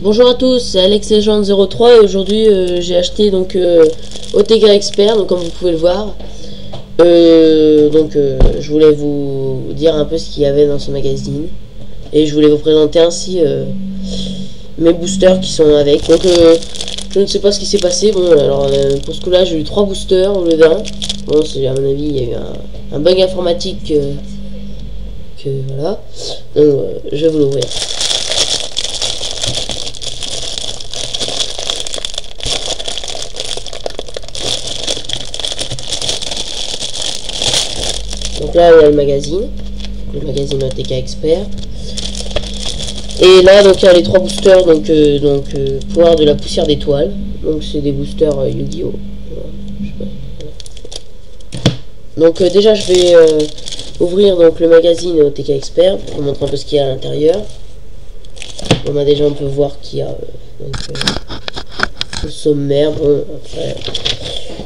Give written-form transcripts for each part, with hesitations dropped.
Bonjour à tous, c'est Alex Legend 03 et aujourd'hui j'ai acheté donc OTK Expert, donc comme vous pouvez le voir. Je voulais vous dire un peu ce qu'il y avait dans ce magazine et je voulais vous présenter ainsi mes boosters qui sont avec. Donc je ne sais pas ce qui s'est passé. Bon, alors pour ce coup là j'ai eu 3 boosters au lieu d'un. Bon, c'est à mon avis il y a eu un bug informatique que voilà. Donc je vais vous l'ouvrir. Donc là il y a le magazine OTK Expert. Et là donc il y a les 3 boosters pouvoir de la poussière d'étoiles. Donc c'est des boosters Yu-Gi-Oh! Donc déjà je vais ouvrir donc le magazine OTK Expert pour vous montrer un peu ce qu'il y a à l'intérieur. On a déjà on peut voir qu'il y a le sommaire. Bon, après,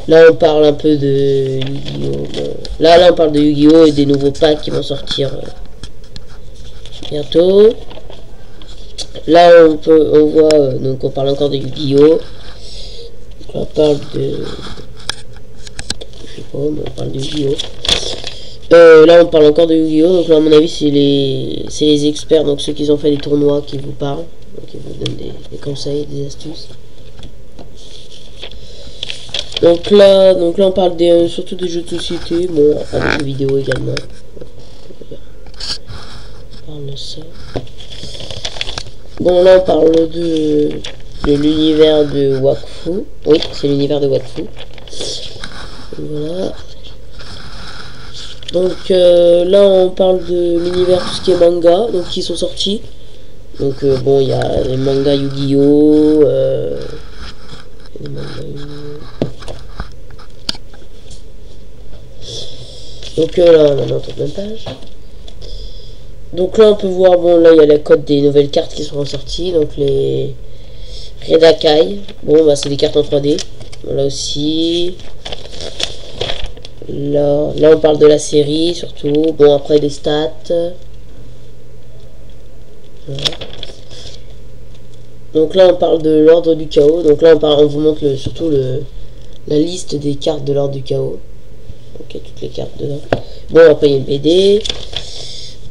là on parle un peu de Yu-Gi-Oh! Bon, là on parle de Yu-Gi-Oh! Et des nouveaux packs qui vont sortir bientôt. Là on voit donc on parle encore de Yu-Gi-Oh! On parle de on parle de Yu-Gi-Oh! Là on parle encore de Yu-Gi-Oh! Donc là à mon avis c'est les experts, donc ceux qui ont fait les tournois qui vous parlent, donc ils vous donnent des conseils, des astuces. Donc là on parle surtout des jeux de société, bon enfin des jeux vidéo également. On parle de ça. Bon là on parle de l'univers de Wakfu. Oui, c'est l'univers de Wakfu. Voilà. Donc là on parle de l'univers tout ce qui est manga, donc qui sont sortis. Donc bon il y a les mangas Yu-Gi-Oh! Donc là on est en toute même page. Donc là on peut voir, bon là il y a la code des nouvelles cartes qui seront sorties, donc les Redakai. Bon bah c'est des cartes en 3D. Là aussi. Là on parle de la série surtout. Bon après des stats. Voilà. Donc là on parle de l'ordre du chaos. Donc là on vous montre surtout la liste des cartes de l'ordre du chaos. Donc il y a toutes les cartes dedans. Bon après il y a une BD.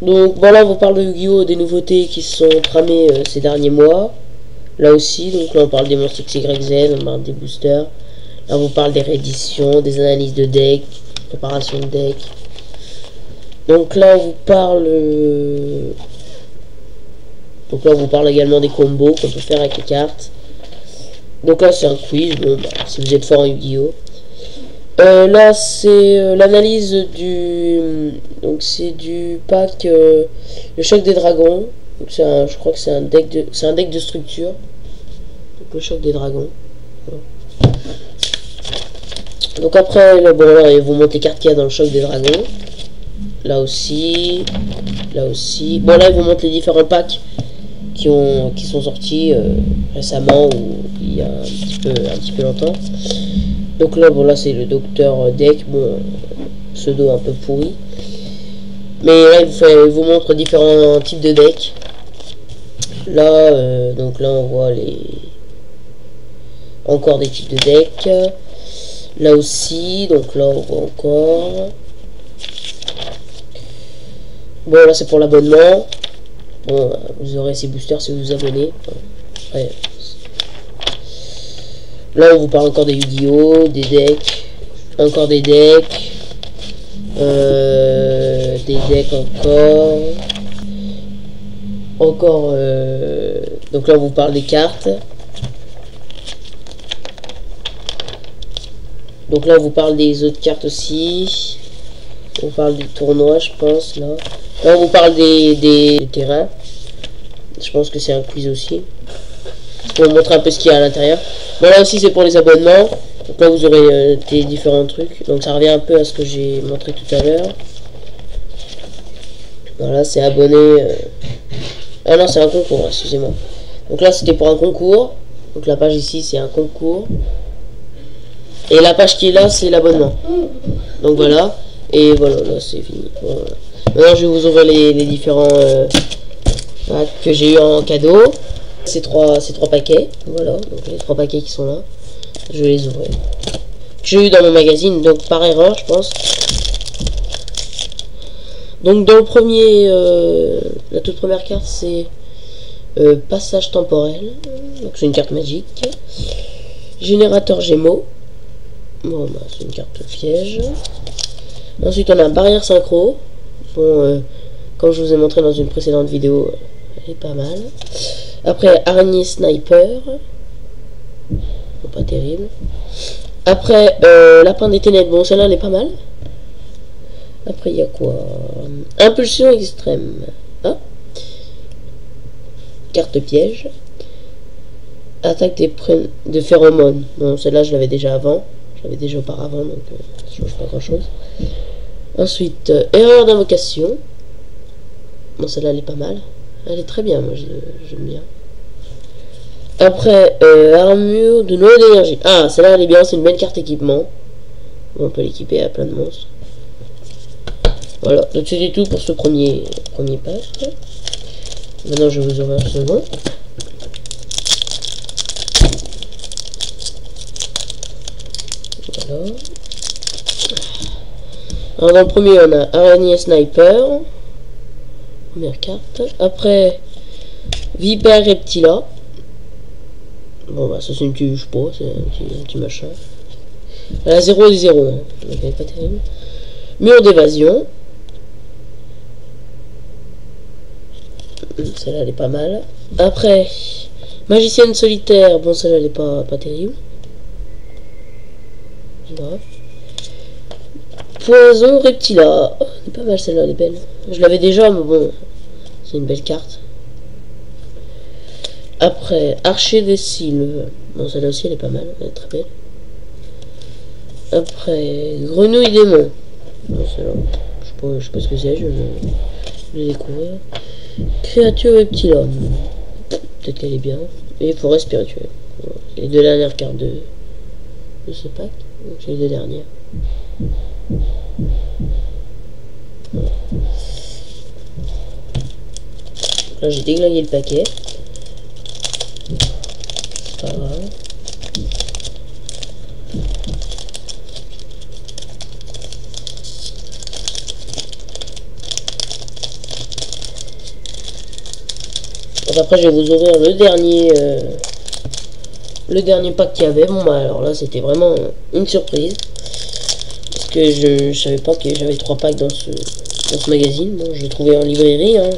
Donc bon là on vous parle de Yu-Gi-Oh! Des nouveautés qui se sont tramées ces derniers mois. Là aussi, donc là on parle des monstres XYZ, on parle des boosters. Là on vous parle des rééditions, des analyses de deck, préparation de deck. Donc là on vous parle également des combos qu'on peut faire avec les cartes. Donc là c'est un quiz, bon bah, si vous êtes fort en Yu-Gi-Oh! Là c'est l'analyse du pack le choc des dragons. Donc je crois que c'est un deck de structure. Donc le choc des dragons. Voilà. Donc après là, bon là il vous montre les cartes qu'il y a dans le choc des dragons. Là aussi. Bon là il vous montre les différents packs qui sont sortis récemment ou il y a un petit peu longtemps. Donc là bon là c'est le docteur deck, bon pseudo un peu pourri. Mais là il vous montre différents types de decks. Là donc là on voit encore des types de decks. Là aussi, donc là on voit encore. Bon là c'est pour l'abonnement. Bon vous aurez ces boosters si vous vous abonnez. Ouais. Là on vous parle encore des Yu-Gi-Oh! Des decks. Encore des decks. Des decks encore. Donc là on vous parle des cartes. Donc là on vous parle des autres cartes aussi. On parle du tournoi je pense là. Là on vous parle des terrains. Je pense que c'est un quiz aussi. Pour vous montrer un peu ce qu'il y a à l'intérieur. Bon là aussi c'est pour les abonnements. Donc là vous aurez des différents trucs. Donc ça revient un peu à ce que j'ai montré tout à l'heure. Voilà c'est abonné. Ah non c'est un concours, excusez-moi. Donc là c'était pour un concours. Donc la page ici c'est un concours. Et la page qui est là c'est l'abonnement. Donc voilà. Et voilà là c'est fini. Voilà. Maintenant je vais vous ouvrir les différents voilà, que j'ai eu en cadeau. Ces trois paquets, voilà, donc les 3 paquets qui sont là, je vais les ouvrir. J'ai eu dans mon magazine, donc par erreur, je pense. Donc dans le premier, la toute première carte, c'est passage temporel, donc c'est une carte magique. Générateur Gémeaux, bon bah c'est une carte piège. Ensuite on a barrière synchro, bon comme je vous ai montré dans une précédente vidéo, elle est pas mal. Après araignée sniper, bon, pas terrible. Après lapin des ténèbres, bon celle-là elle est pas mal. Après il y a quoi? Impulsion extrême, ah, carte piège. Attaque de phéromones, bon celle-là je l'avais déjà avant, je l'avais déjà auparavant, donc ça change pas grand chose. Ensuite erreur d'invocation, bon celle-là elle est pas mal, elle est très bien, moi j'aime bien. Après armure de noyau d'énergie, ah celle-là elle est bien, c'est une belle carte équipement, bon, on peut l'équiper à plein de monstres. Voilà, donc c'était tout pour ce premier pack. Maintenant je vais vous ouvrir le second. Alors dans le premier on a araignée sniper, première carte. Après vipère reptila, bon bah ça c'est une petite, je sais pas, c'est un petit machin. Elle a 0 et 0, hein, donc elle est pas terrible. Mur d'évasion, celle-là elle est pas mal. Après magicienne solitaire, bon celle-là elle est pas terrible. Voilà. Poison reptila, oh, elle est pas mal celle-là, elle est belle. Je l'avais déjà, mais bon, c'est une belle carte. Après archer des cils, bon celle-là aussi elle est pas mal, elle est très belle. Après grenouille démon, bon celle-là, je sais pas ce que c'est, je vais découvrir. Créature reptila, peut-être qu'elle est bien. Et forêt spirituelle, voilà. C'est les 2 dernières cartes de ce pack, donc c'est les 2 dernières. Là j'ai déglingué le paquet, c'est pas grave. Donc après je vais vous ouvrir le dernier pack qu'il y avait. Bon bah alors là c'était vraiment une surprise, parce que je savais pas que j'avais 3 packs dans ce magazine. Bon, je l'ai trouvé en librairie, hein,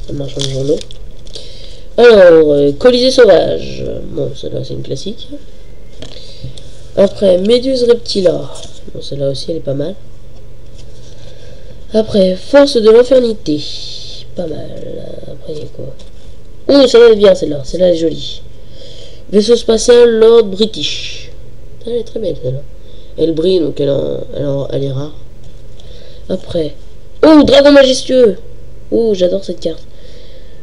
un marchand de journaux. Alors Colisée sauvage, bon celle-là c'est une classique. Après Méduse reptila, bon celle-là aussi elle est pas mal. Après force de l'infernité, pas mal. Après il y a quoi? Oh celle-là elle est bien, celle-là elle est jolie. Vaisseau spatial Lord British, elle est très belle celle-là. Elle brille, donc elle est rare. Après oh dragon majestueux, oh j'adore cette carte.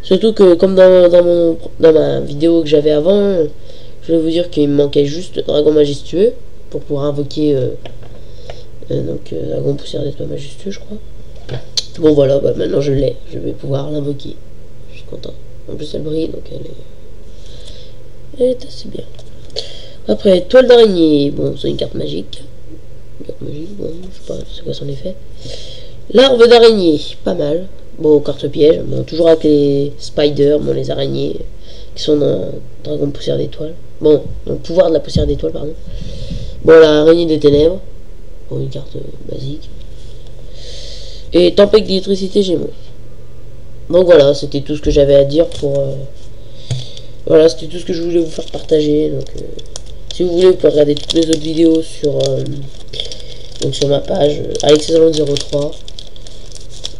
Surtout que comme dans ma vidéo que j'avais avant, je vais vous dire qu'il me manquait juste dragon majestueux pour pouvoir invoquer dragon poussière d'étoile majestueux, je crois. Bon voilà, bah, maintenant je l'ai, je vais pouvoir l'invoquer. Je suis content. En plus elle brille, donc elle est assez bien. Après toile d'araignée, bon c'est une carte magique. Une carte magique, bon je sais pas c'est quoi son effet. Larve d'araignée, pas mal. Bon, carte piège, bon, toujours avec les spiders, bon, les araignées qui sont dans Dragon poussière d'étoile. Bon, donc pouvoir de la poussière d'étoile, pardon. Bon, la araignée des ténèbres, bon, une carte basique. Et tempête d'électricité Gémeaux. Donc voilà, c'était tout ce que j'avais à dire pour. Voilà, c'était tout ce que je voulais vous faire partager. Donc, si vous voulez, vous pouvez regarder toutes mes autres vidéos sur ma page Alexandre03.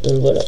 Donc voilà.